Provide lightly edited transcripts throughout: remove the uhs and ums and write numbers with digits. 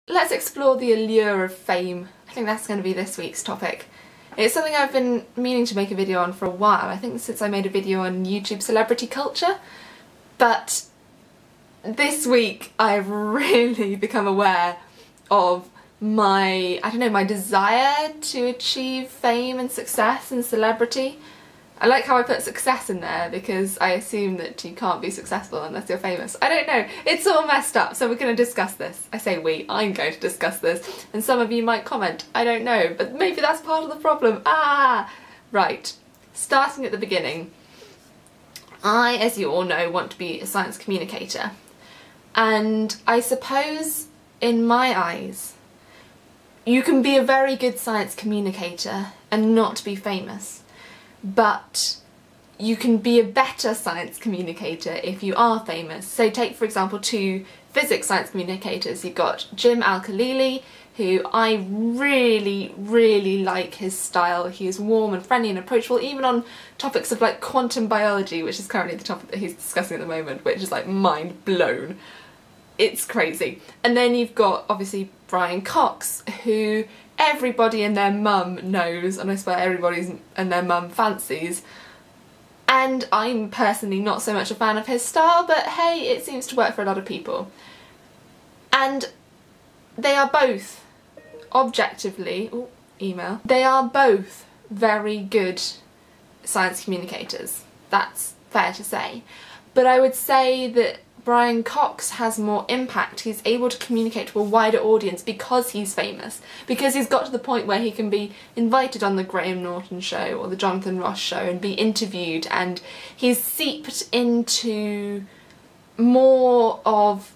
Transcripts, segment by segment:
let's explore the allure of fame. I think that's going to be this week's topic. It's something I've been meaning to make a video on for a while, I think since I made a video on YouTube celebrity culture, but this week I've really become aware of my desire to achieve fame and success and celebrity. I like how I put success in there because I assume that you can't be successful unless you're famous. I don't know, it's all messed up, so we're going to discuss this. I say we, I'm going to discuss this, and some of you might comment, I don't know, but maybe that's part of the problem. Right, starting at the beginning. I, as you all know, want to be a science communicator, and I suppose in my eyes you can be a very good science communicator and not be famous. But you can be a better science communicator if you are famous. So take, for example, two physics science communicators. You've got Jim Al-Khalili, who I really like his style. He is warm and friendly and approachable, even on topics of like quantum biology, which is currently the topic that he's discussing at the moment, which is like mind blown. It's crazy. And then you've got obviously Brian Cox, who everybody and their mum knows, and I swear everybody and their mum fancies. And I'm personally not so much a fan of his style, but hey, it seems to work for a lot of people. And they are both, objectively, they are both very good science communicators. That's fair to say. But I would say that Brian Cox has more impact. He's able to communicate to a wider audience because he's famous, because he's got to the point where he can be invited on the Graham Norton show or the Jonathan Ross show and be interviewed, and he's seeped into more of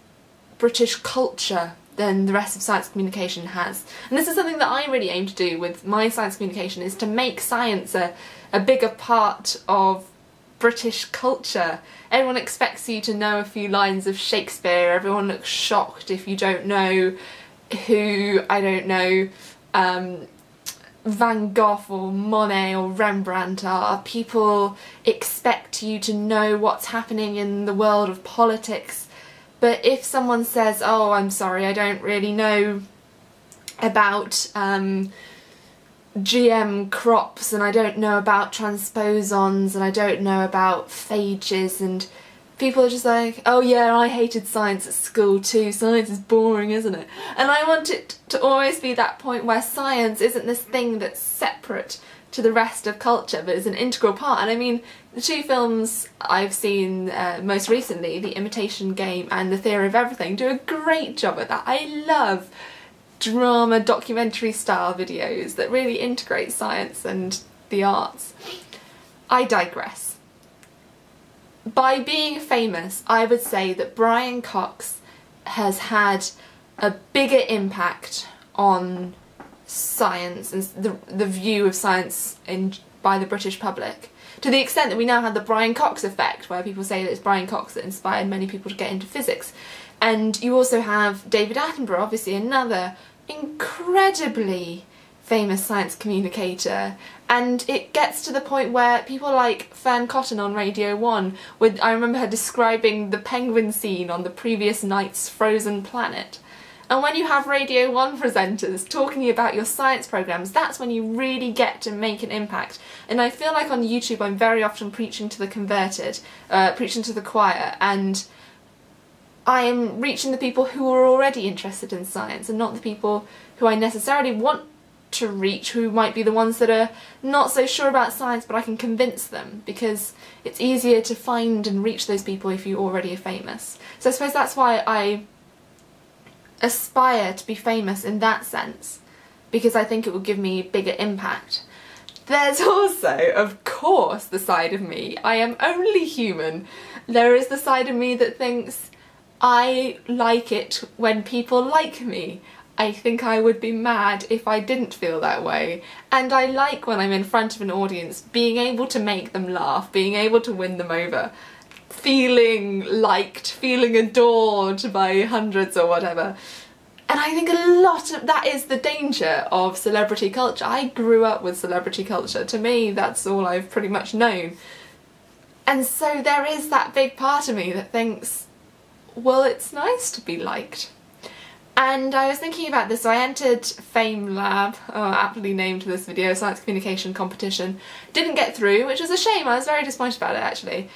British culture than the rest of science communication has. And this is something that I really aim to do with my science communication, is to make science a bigger part of British culture. Everyone expects you to know a few lines of Shakespeare, everyone looks shocked if you don't know who, I don't know, Van Gogh or Monet or Rembrandt are. People expect you to know what's happening in the world of politics, but if someone says, oh, I'm sorry, I don't really know about GM crops, and I don't know about transposons, and I don't know about phages, and people are just like, oh yeah, I hated science at school too, science is boring, isn't it? And I want it to always be that point where science isn't this thing that's separate to the rest of culture, but is an integral part. And I mean, the two films I've seen most recently, The Imitation Game and The Theory of Everything, do a great job at that. I love drama, documentary style videos that really integrate science and the arts. I digress. By being famous, I would say that Brian Cox has had a bigger impact on science and the view of science by the British public, to the extent that we now have the Brian Cox effect, where people say that it's Brian Cox that inspired many people to get into physics. And you also have David Attenborough, obviously another incredibly famous science communicator, and it gets to the point where people like Fearne Cotton on Radio 1, I remember her describing the penguin scene on the previous night's Frozen Planet. And when you have Radio 1 presenters talking about your science programmes, that's when you really get to make an impact. And I feel like on YouTube I'm very often preaching to the converted, preaching to the choir, and I am reaching the people who are already interested in science and not the people who I necessarily want to reach, who might be the ones that are not so sure about science, but I can convince them, because it's easier to find and reach those people if you already are famous. So I suppose that's why I aspire to be famous in that sense, because I think it will give me bigger impact. There's also, of course, the side of me. I am only human. There is the side of me that thinks I like it when people like me. I think I would be mad if I didn't feel that way. And I like, when I'm in front of an audience, being able to make them laugh, being able to win them over, feeling liked, feeling adored by hundreds or whatever. And I think a lot of that is the danger of celebrity culture. I grew up with celebrity culture. To me, that's all I've pretty much known. And so there is that big part of me that thinks, well, it's nice to be liked. And I was thinking about this, so I entered FameLab, aptly named for this video, Science Communication Competition. Didn't get through, which was a shame. I was very disappointed about it actually.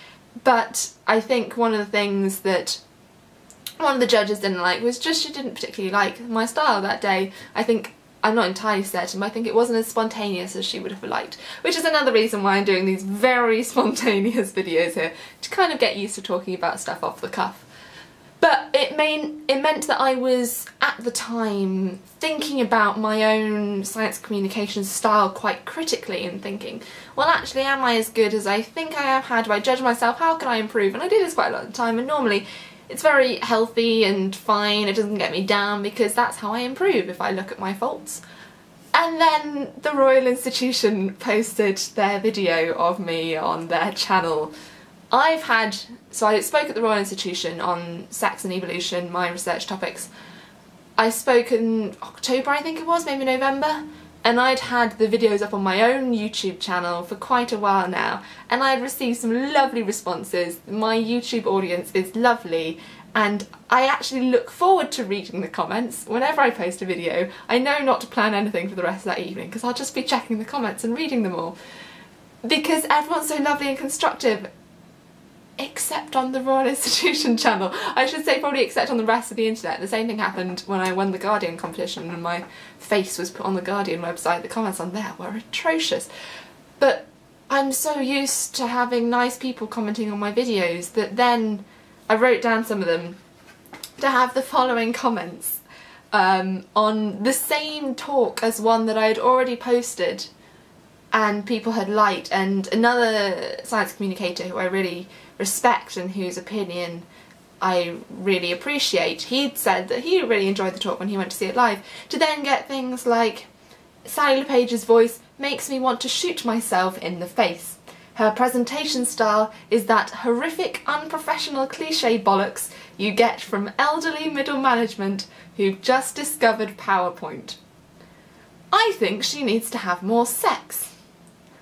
But I think one of the things that one of the judges didn't like was just she didn't particularly like my style that day. I'm not entirely certain, but I think it wasn't as spontaneous as she would have liked. Which is another reason why I'm doing these very spontaneous videos here, to kind of get used to talking about stuff off the cuff. But it meant that I was, at the time, thinking about my own science communication style quite critically and thinking, well actually, am I as good as I think I am? How do I judge myself? How can I improve? And I do this quite a lot of the time, and normally it's very healthy and fine, it doesn't get me down, because that's how I improve, if I look at my faults. And then the Royal Institution posted their video of me on their channel. So I spoke at the Royal Institution on sex and evolution, my research topics. I spoke in October, I think it was, maybe November, and I'd had the videos up on my own YouTube channel for quite a while now, and I'd received some lovely responses. My YouTube audience is lovely, and I actually look forward to reading the comments whenever I post a video. I know not to plan anything for the rest of that evening, because I'll just be checking the comments and reading them all. Because everyone's so lovely and constructive, except on the Royal Institution channel. I should say probably except on the rest of the internet. The same thing happened when I won the Guardian competition and my face was put on the Guardian website. The comments on there were atrocious. But I'm so used to having nice people commenting on my videos that then I wrote down some of them to have the following comments on the same talk as one that I had already posted and people had liked, and another science communicator who I really respect and whose opinion I really appreciate, he'd said that he really enjoyed the talk when he went to see it live, to then get things like, Sally Le Page's voice makes me want to shoot myself in the face. Her presentation style is that horrific, unprofessional cliché bollocks you get from elderly middle management who've just discovered PowerPoint. I think she needs to have more sex.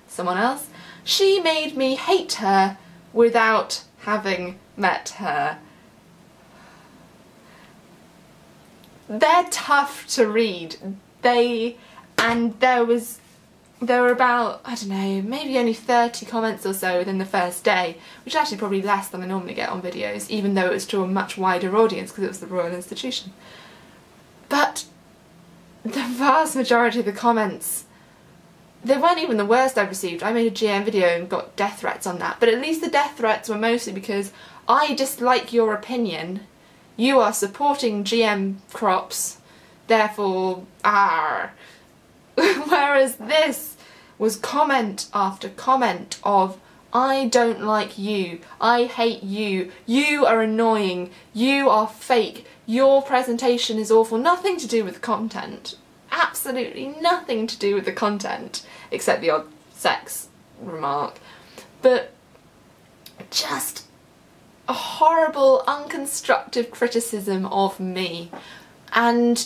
Someone else, she made me hate her without having met her. They're tough to read. There were about, I don't know, maybe only 30 comments or so within the first day, which is actually probably less than I normally get on videos, even though it was to a much wider audience because it was the Royal Institution. But the vast majority of the comments, they weren't even the worst I've received. I made a GM video and got death threats on that, but at least the death threats were mostly because I dislike your opinion, you are supporting GM crops, therefore, Whereas this was comment after comment of, I don't like you, I hate you, you are annoying, you are fake, your presentation is awful. Nothing to do with the content. Absolutely nothing to do with the content, except the odd sex remark. But just a horrible, unconstructive criticism of me. And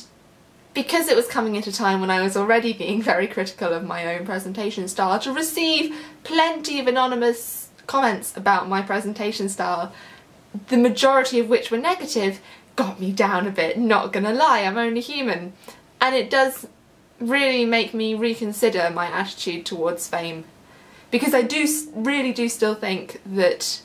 because it was coming at a time when I was already being very critical of my own presentation style, to receive plenty of anonymous comments about my presentation style, the majority of which were negative, got me down a bit, not gonna lie, I'm only human. And it does really make me reconsider my attitude towards fame. Because I really do still think that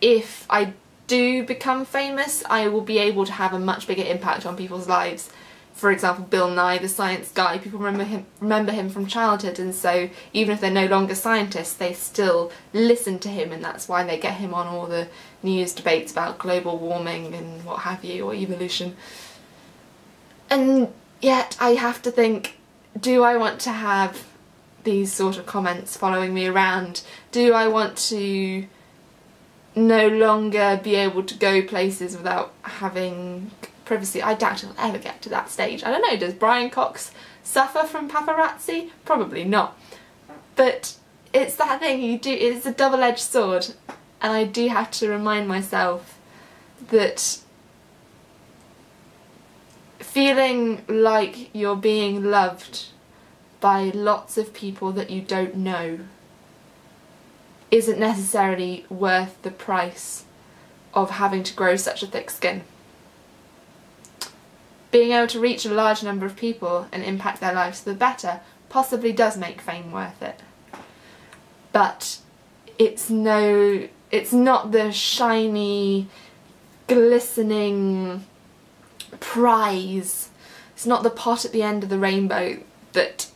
if I do become famous, I will be able to have a much bigger impact on people's lives. For example, Bill Nye, the science guy, people remember him from childhood, and so even if they're no longer scientists, they still listen to him, and that's why they get him on all the news debates about global warming and what have you, or evolution. And yet I have to think, do I want to have these sort of comments following me around? Do I want to no longer be able to go places without having privacy? I doubt it'll ever get to that stage. I don't know, does Brian Cox suffer from paparazzi? Probably not. But it's that thing, it's a double-edged sword, and I do have to remind myself that feeling like you're being loved by lots of people that you don't know isn't necessarily worth the price of having to grow such a thick skin. being able to reach a large number of people and impact their lives for the better possibly does make fame worth it. But it's not the shiny, glistening prize. It's not the pot at the end of the rainbow that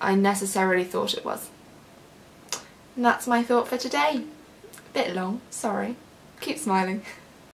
I necessarily thought it was. And that's my thought for today. Bit long, sorry. Keep smiling.